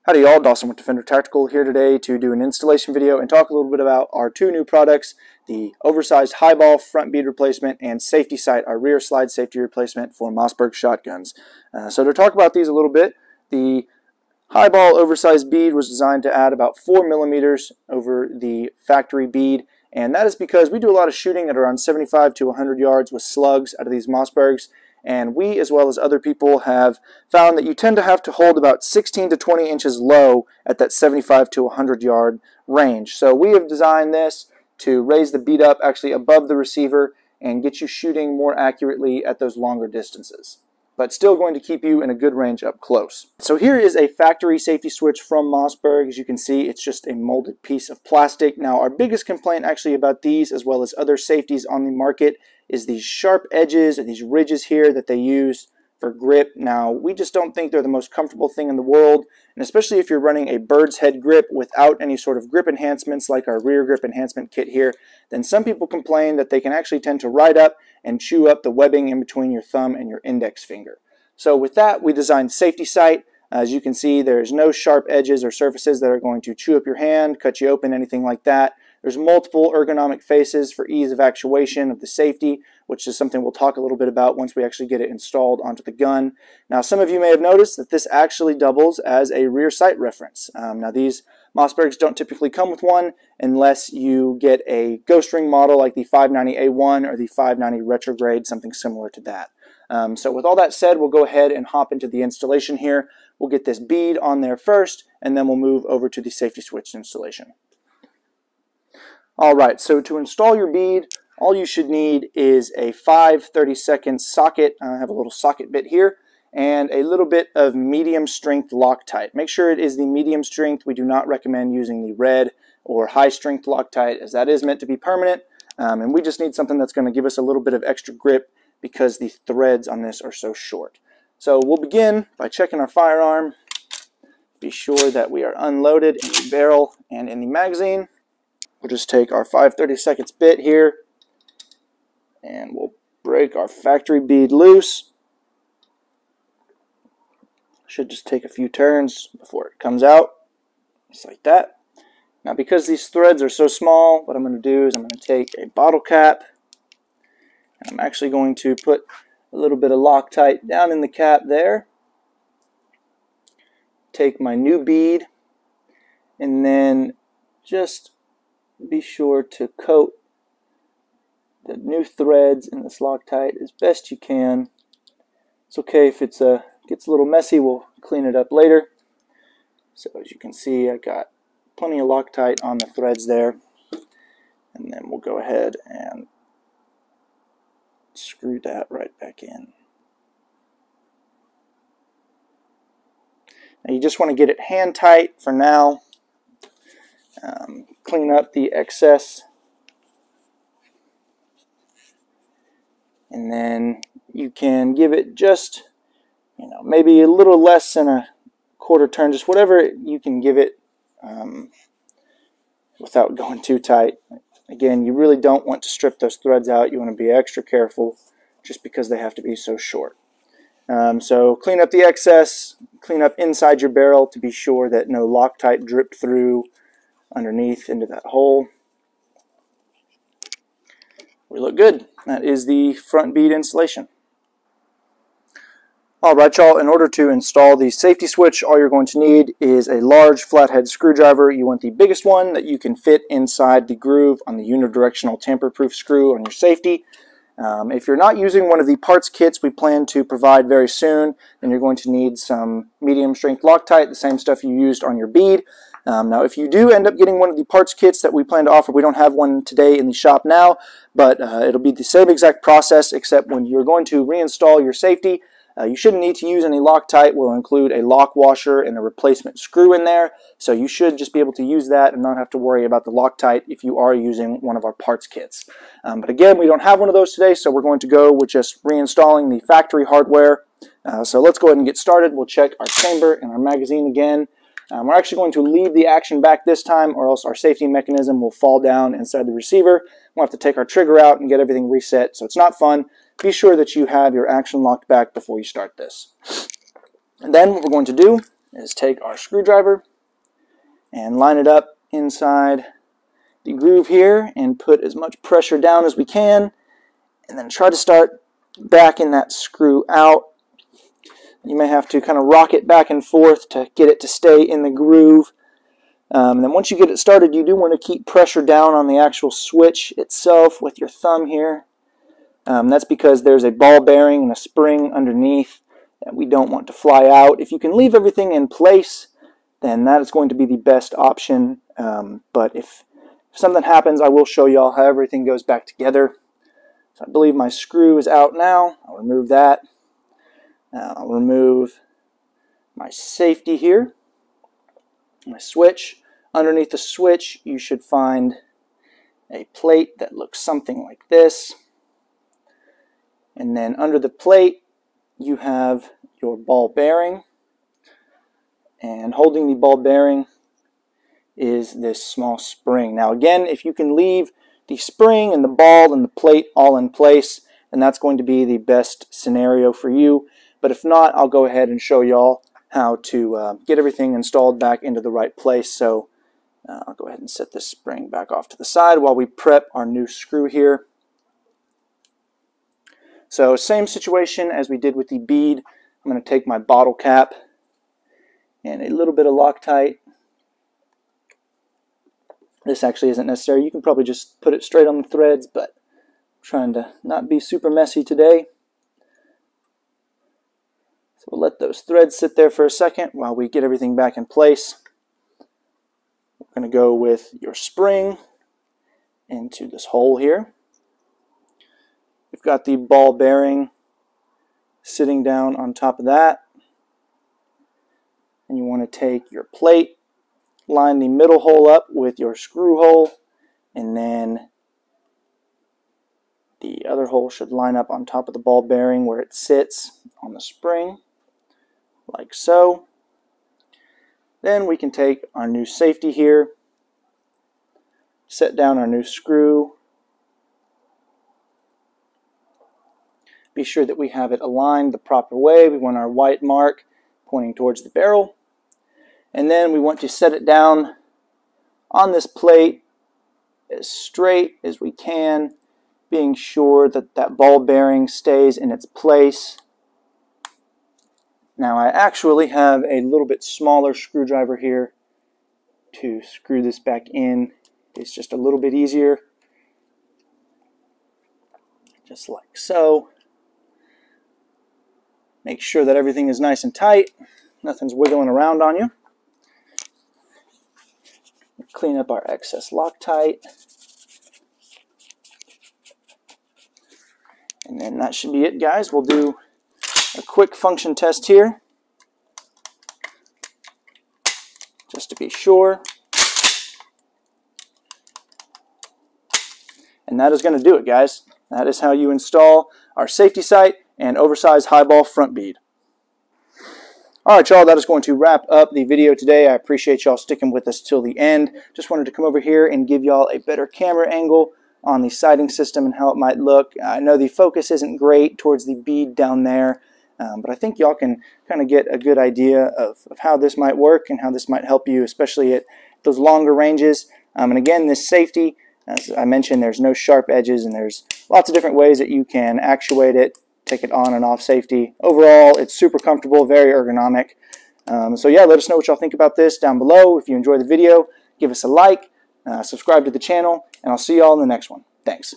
Howdy y'all, Dawson with Defender Tactical here today to do an installation video and talk a little bit about our two new products, the Oversized HighBall front bead replacement and SafetySight, our rear slide safety replacement for Mossberg Shotguns. So to talk about these a little bit, the HighBall oversized bead was designed to add about 4 millimeters over the factory bead, and that is because we do a lot of shooting at around 75 to 100 yards with slugs out of these Mossbergs. And we, as well as other people, have found that you tend to have to hold about 16 to 20 inches low at that 75 to 100 yard range. So we have designed this to raise the bead up actually above the receiver and get you shooting more accurately at those longer distances, but still going to keep you in a good range up close. So here is a factory safety switch from Mossberg. As you can see, it's just a molded piece of plastic. Now, our biggest complaint actually about these, as well as other safeties on the market, is these sharp edges or these ridges here that they use for grip. Now, we just don't think they're the most comfortable thing in the world, and especially if you're running a bird's head grip without any sort of grip enhancements like our rear grip enhancement kit here, then some people complain that they can actually tend to ride up and chew up the webbing in between your thumb and your index finger. So with that, we designed SafetySight. As you can see, there's no sharp edges or surfaces that are going to chew up your hand, cut you open, anything like that. There's multiple ergonomic faces for ease of actuation of the safety, which is something we'll talk a little bit about once we actually get it installed onto the gun. Now, some of you may have noticed that this actually doubles as a rear sight reference. Now, these Mossbergs don't typically come with one unless you get a ghost ring model like the 590A1 or the 590 retrograde, something similar to that. So with all that said, we'll go ahead and hop into the installation here. We'll get this bead on there first, and then we'll move over to the safety switch installation. Alright, so to install your bead, all you should need is a 5 30-second socket. I have a little socket bit here, and a little bit of medium strength Loctite. Make sure it is the medium strength. We do not recommend using the red or high strength Loctite, as that is meant to be permanent, and we just need something that's going to give us a little bit of extra grip because the threads on this are so short. So we'll begin by checking our firearm. Be sure that we are unloaded in the barrel and in the magazine. We'll just take our 5 30-seconds bit here, and we'll break our factory bead loose. Should just take a few turns before it comes out, just like that. Now, because these threads are so small, what I'm going to do is I'm going to take a bottle cap, and I'm actually going to put a little bit of Loctite down in the cap there. Take my new bead, and then just be sure to coat the new threads in this Loctite as best you can. It's okay if it gets a little messy, we'll clean it up later. So as you can see, I got plenty of Loctite on the threads there, and then we'll go ahead and screw that right back in. Now you just want to get it hand tight for now. Clean up the excess, and then you can give it just, maybe a little less than a quarter turn, just whatever you can give it without going too tight. Again, you really don't want to strip those threads out. You want to be extra careful just because they have to be so short. So clean up the excess, clean up inside your barrel to be sure that no Loctite dripped through underneath into that hole. We look good. That is the front bead installation. Alright y'all, in order to install the safety switch, all you're going to need is a large flathead screwdriver. You want the biggest one that you can fit inside the groove on the unidirectional tamper-proof screw on your safety. If you're not using one of the parts kits we plan to provide very soon, then you're going to need some medium strength Loctite, the same stuff you used on your bead. Now, if you do end up getting one of the parts kits that we plan to offer, we don't have one today in the shop now, but it'll be the same exact process, except when you're going to reinstall your safety, you shouldn't need to use any Loctite. We'll include a lock washer and a replacement screw in there, so you should just be able to use that and not have to worry about the Loctite if you are using one of our parts kits. But again, we don't have one of those today, so we're going to go with just reinstalling the factory hardware. So let's go ahead and get started. We'll check our chamber and our magazine again. We're actually going to leave the action back this time, or else our safety mechanism will fall down inside the receiver. We'll have to take our trigger out and get everything reset, so it's not fun. Be sure that you have your action locked back before you start this. And then what we're going to do is take our screwdriver and line it up inside the groove here and put as much pressure down as we can, and then try to start backing that screw out. You may have to kind of rock it back and forth to get it to stay in the groove. And then once you get it started, you do want to keep pressure down on the actual switch itself with your thumb here. That's because there's a ball bearing and a spring underneath that we don't want to fly out. If you can leave everything in place, then that is going to be the best option. But if something happens, I will show you all how everything goes back together. So I believe my screw is out now. I'll remove that. I'll remove my safety here, my switch. Underneath the switch, you should find a plate that looks something like this. And then under the plate, you have your ball bearing. And holding the ball bearing is this small spring. Now again, if you can leave the spring and the ball and the plate all in place, then that's going to be the best scenario for you. But if not, I'll go ahead and show y'all how to get everything installed back into the right place. So I'll go ahead and set this spring back off to the side while we prep our new screw here. So same situation as we did with the bead. I'm going to take my bottle cap and a little bit of Loctite. This actually isn't necessary. You can probably just put it straight on the threads, but I'm trying to not be super messy today. So we'll let those threads sit there for a second while we get everything back in place. We're going to go with your spring into this hole here. We've got the ball bearing sitting down on top of that. And you want to take your plate, line the middle hole up with your screw hole, and then the other hole should line up on top of the ball bearing where it sits on the spring, like so. Then we can take our new safety here, set down our new screw. Be sure that we have it aligned the proper way. We want our white mark pointing towards the barrel. And then we want to set it down on this plate as straight as we can, being sure that that ball bearing stays in its place. Now I actually have a little bit smaller screwdriver here to screw this back in. It's just a little bit easier. Just like so. Make sure that everything is nice and tight. Nothing's wiggling around on you. Clean up our excess Loctite. And then that should be it, guys. We'll do a quick function test here, just to be sure. And that is going to do it, guys. That is how you install our SafetySight and Oversized HighBall front bead. Alright y'all, that is going to wrap up the video today. I appreciate y'all sticking with us till the end. Just wanted to come over here and give y'all a better camera angle on the sighting system and how it might look. I know the focus isn't great towards the bead down there, but I think y'all can kind of get a good idea of how this might work and how this might help you, especially at those longer ranges. And again, this safety, as I mentioned, there's no sharp edges and there's lots of different ways that you can actuate it, take it on and off safety. Overall, it's super comfortable, very ergonomic. So yeah, let us know what y'all think about this down below. If you enjoyed the video, give us a like, subscribe to the channel, and I'll see y'all in the next one. Thanks.